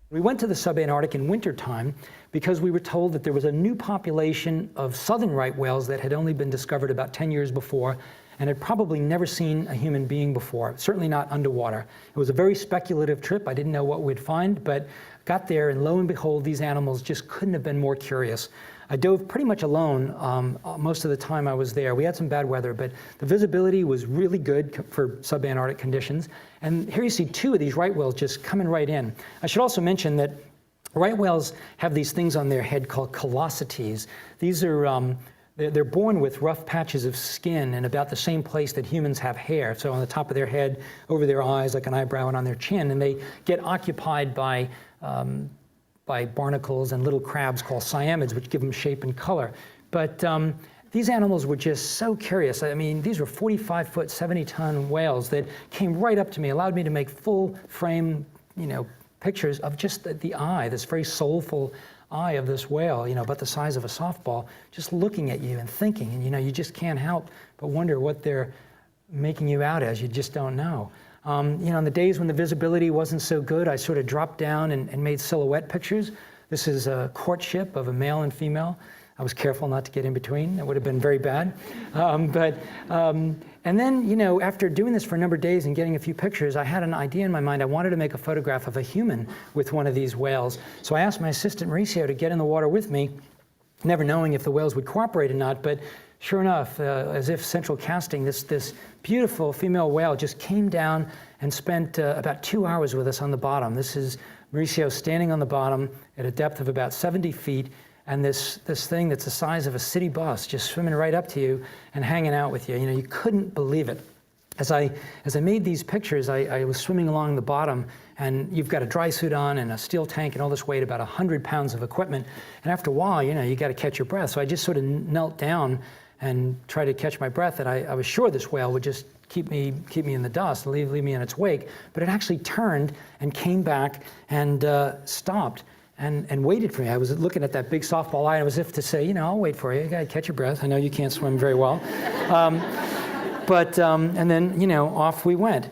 We went to the subantarctic in wintertime because we were told that there was a new population of southern right whales that had only been discovered about 10 years before and had probably never seen a human being before, certainly not underwater. It was a very speculative trip. I didn't know what we'd find, but got there and lo and behold, these animals just couldn't have been more curious. I dove pretty much alone most of the time I was there. We had some bad weather, but the visibility was really good for subantarctic conditions. And here you see two of these right whales just coming right in. I should also mention that right whales have these things on their head called callosities. These are, they're born with rough patches of skin in about the same place that humans have hair. So on the top of their head, over their eyes, like an eyebrow, and on their chin. And they get occupied by barnacles and little crabs called cyamids, which give them shape and color. But these animals were just so curious. I mean, these were 45-foot, 70-ton whales that came right up to me, allowed me to make full-frame, pictures of just the eye, this very soulful eye of this whale, about the size of a softball, just looking at you and thinking. And, you just can't help but wonder what they're making you out as. You just don't know. On the days when the visibility wasn't so good, I sort of dropped down and made silhouette pictures. This is a courtship of a male and female. I was careful not to get in between. That would have been very bad. And then, after doing this for a number of days and getting a few pictures, I had an idea in my mind. I wanted to make a photograph of a human with one of these whales. So I asked my assistant, Mauricio, to get in the water with me, never knowing if the whales would cooperate or not. But sure enough, as if central casting, this beautiful female whale just came down and spent about 2 hours with us on the bottom. This is Mauricio standing on the bottom at a depth of about 70 feet, and this thing that's the size of a city bus just swimming right up to you and hanging out with you. You couldn't believe it. As I made these pictures, I was swimming along the bottom, and you've got a dry suit on and a steel tank and all this weight, about 100 pounds of equipment. And after a while, you got to catch your breath. So I just sort of knelt down and tried to catch my breath. And I was sure this whale would just keep me in the dust, leave me in its wake. But it actually turned and came back and stopped and waited for me. I was looking at that big softball eye, and it was as if to say, I'll wait for you. You got to catch your breath. I know you can't swim very well. And then, off we went.